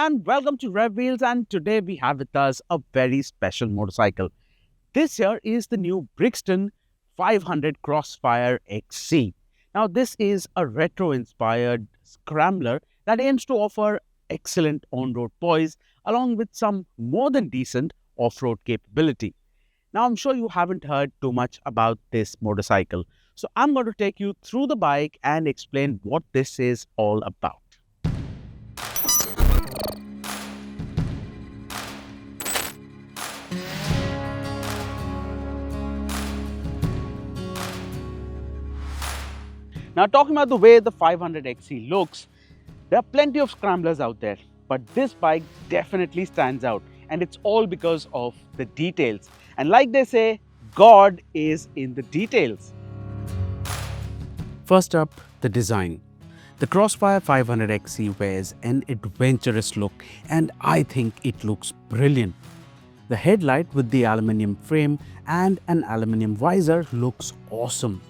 everyone, welcome to RevWheels, and today we have with us a very special motorcycle. This here is the new Brixton 500 Crossfire XC. Now this is a retro-inspired scrambler that aims to offer excellent on-road poise along with some more than decent off-road capability. Now I'm sure you haven't heard too much about this motorcycle, so I'm going to take you through the bike and explain what this is all about. Now, talking about the way the 500XC looks, there are plenty of scramblers out there, but this bike definitely stands out, and it's all because of the details. And like they say, God is in the details. First up, the design. The Crossfire 500XC wears an adventurous look, and I think it looks brilliant. The headlight with the aluminium frame and an aluminium visor looks awesome.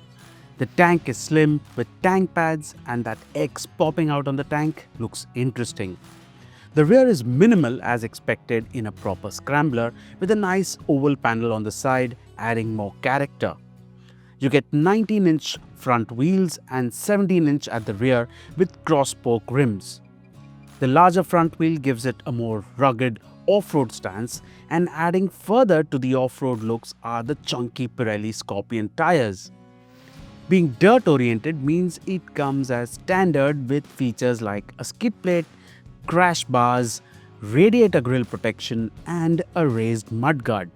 The tank is slim with tank pads, and that X popping out on the tank looks interesting. The rear is minimal as expected in a proper scrambler, with a nice oval panel on the side adding more character. You get 19-inch front wheels and 17-inch at the rear with cross-spoke rims. The larger front wheel gives it a more rugged off-road stance, and adding further to the off-road looks are the chunky Pirelli Scorpion tires. Being dirt-oriented means it comes as standard with features like a skid plate, crash bars, radiator grille protection, and a raised mudguard.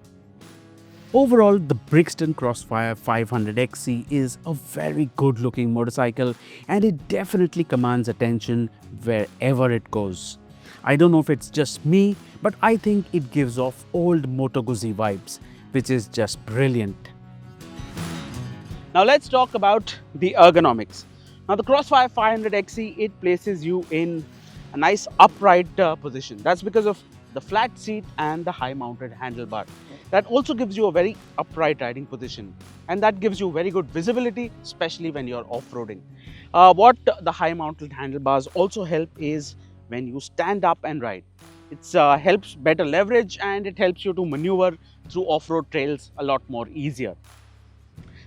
Overall, the Brixton Crossfire 500XC is a very good-looking motorcycle, and it definitely commands attention wherever it goes. I don't know if it's just me, but I think it gives off old Moto Guzzi vibes, which is just brilliant. Now let's talk about the ergonomics. Now the Crossfire 500XC, it places you in a nice upright position. That's because of the flat seat and the high mounted handlebar. That also gives you a very upright riding position, and that gives you very good visibility, especially when you're off-roading. What the high mounted handlebars also help is when you stand up and ride. It helps better leverage, and it helps you to maneuver through off-road trails a lot more easier.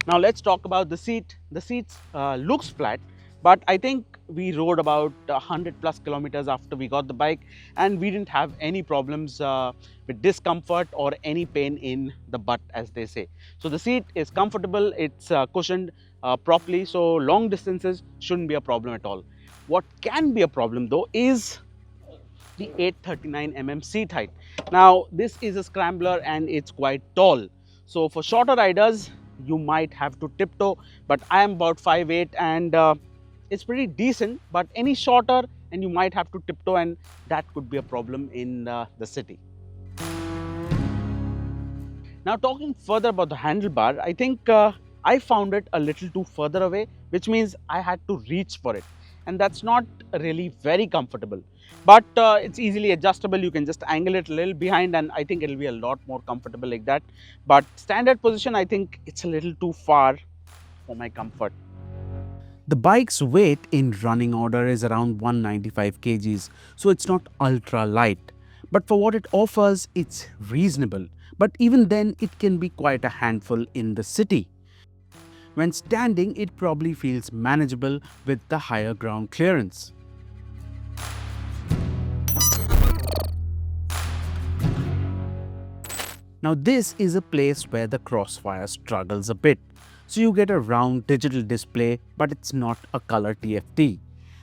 Now let's talk about the seat. The seat looks flat, but I think we rode about 100+ kilometers after we got the bike, and we didn't have any problems with discomfort or any pain in the butt, as they say. So the seat is comfortable, it's cushioned properly, so long distances shouldn't be a problem at all. What can be a problem though is the 839 seat height. Now this is a scrambler and it's quite tall. So for shorter riders, you might have to tiptoe, but I am about 5'8", and it's pretty decent, but any shorter and you might have to tiptoe, and that could be a problem in the city. Now talking further about the handlebar, I think I found it a little too further away, which means I had to reach for it, and that's not really very comfortable. But it's easily adjustable. You can just angle it a little behind, and I think it'll be a lot more comfortable like that. But standard position, I think it's a little too far for my comfort. The bike's weight in running order is around 195 kgs, so it's not ultra light. But for what it offers, it's reasonable. But even then, it can be quite a handful in the city. When standing, it probably feels manageable with the higher ground clearance. Now this is a place where the Crossfire struggles a bit. So you get a round digital display, but it's not a color TFT.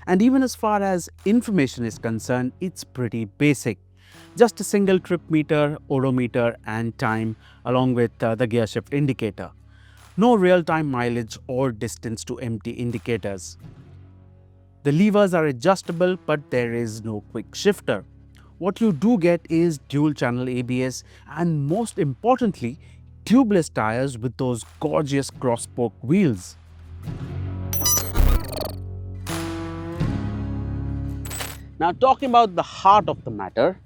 And even as far as information is concerned, it's pretty basic. Just a single trip meter, odometer and time, along with the gear shift indicator. No real-time mileage or distance to empty indicators. The levers are adjustable, but there is no quick shifter. What you do get is dual-channel ABS, and most importantly, tubeless tires with those gorgeous cross-spoke wheels. Now talking about the heart of the matter,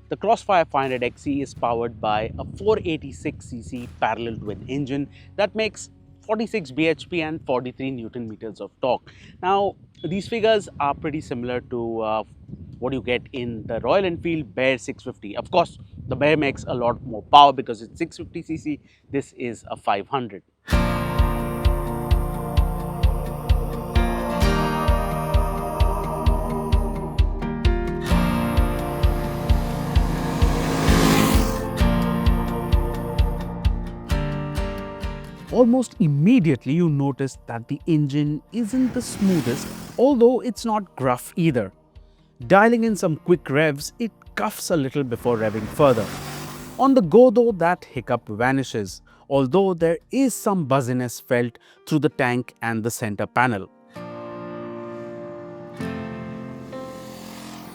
the Crossfire 500XC is powered by a 486cc parallel twin engine that makes 46 bhp and 43 Newton meters of torque. Now these figures are pretty similar to what you get in the Royal Enfield Bear 650. Of course, the Bear makes a lot more power because it's 650cc. This is a 500. Almost immediately you notice that the engine isn't the smoothest, although it's not gruff either. Dialing in some quick revs, it cuffs a little before revving further. On the go though, that hiccup vanishes, although there is some buzziness felt through the tank and the center panel.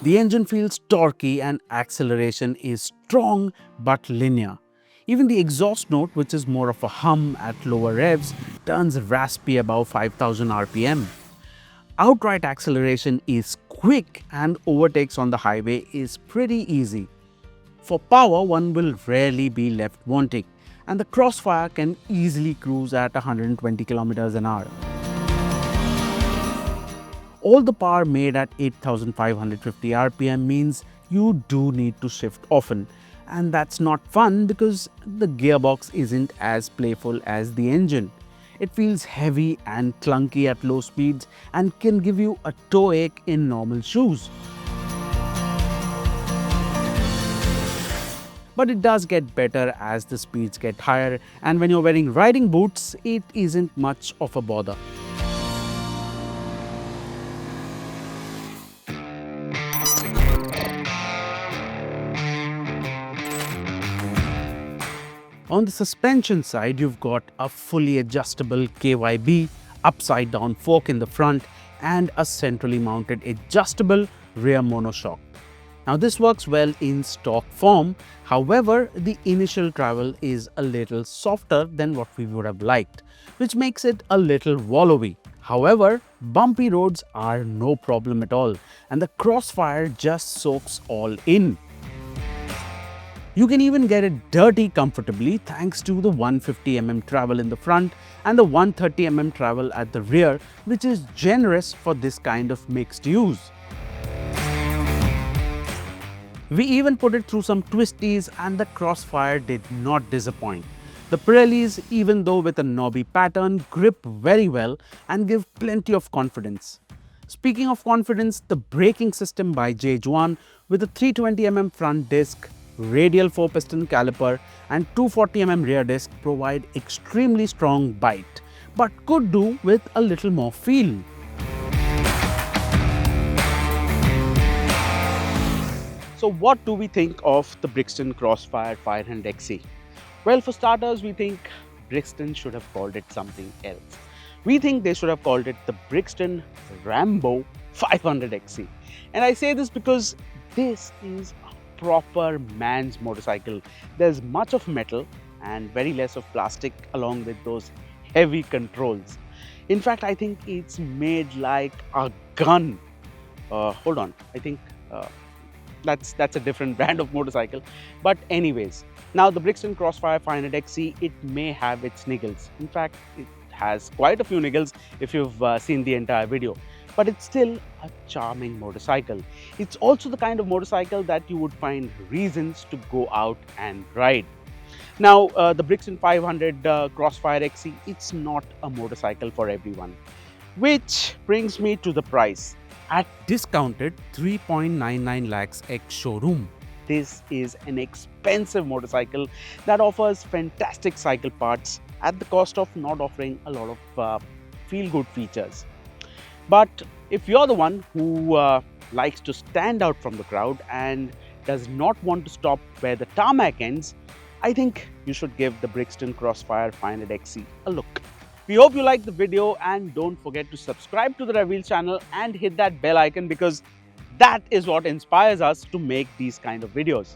The engine feels torquey and acceleration is strong but linear. Even the exhaust note, which is more of a hum at lower revs, turns raspy above 5000 RPM. Outright acceleration is quick and overtakes on the highway is pretty easy. For power, one will rarely be left wanting, and the Crossfire can easily cruise at 120 km an hour. All the power made at 8550 RPM means you do need to shift often, and that's not fun because the gearbox isn't as playful as the engine. It feels heavy and clunky at low speeds and can give you a toe ache in normal shoes. But it does get better as the speeds get higher, and when you're wearing riding boots, it isn't much of a bother. On the suspension side, you've got a fully adjustable KYB, upside down fork in the front, and a centrally mounted adjustable rear monoshock. Now this works well in stock form, however, the initial travel is a little softer than what we would have liked, which makes it a little wallowy. However, bumpy roads are no problem at all, and the Crossfire just soaks all in. You can even get it dirty comfortably thanks to the 150mm travel in the front and the 130mm travel at the rear, which is generous for this kind of mixed use. We even put it through some twisties and the Crossfire did not disappoint. The Pirellis, even though with a knobby pattern, grip very well and give plenty of confidence. Speaking of confidence, the braking system by J1 with a 320mm front disc, radial 4-piston caliper and 240mm rear disc provide extremely strong bite, but could do with a little more feel. So what do we think of the Brixton Crossfire 500XE? Well, for starters, we think Brixton should have called it something else. We think they should have called it the Brixton Rambo 500XE. And I say this because this is proper man's motorcycle. There's much of metal and very less of plastic along with those heavy controls. In fact, I think it's made like a gun. Hold on, I think that's a different brand of motorcycle. But anyways, now the Brixton Crossfire 500XE, it may have its niggles. In fact, it has quite a few niggles if you've seen the entire video. But it's still a charming motorcycle. It's also the kind of motorcycle that you would find reasons to go out and ride. Now, the Brixton 500 Crossfire XE, it's not a motorcycle for everyone. Which brings me to the price. At discounted 3.99 lakhs ex showroom. This is an expensive motorcycle that offers fantastic cycle parts at the cost of not offering a lot of feel-good features. But if you're the one who likes to stand out from the crowd and does not want to stop where the tarmac ends, I think you should give the Brixton Crossfire 500XE a look. We hope you liked the video and don't forget to subscribe to the RevWheels channel and hit that bell icon because that is what inspires us to make these kind of videos.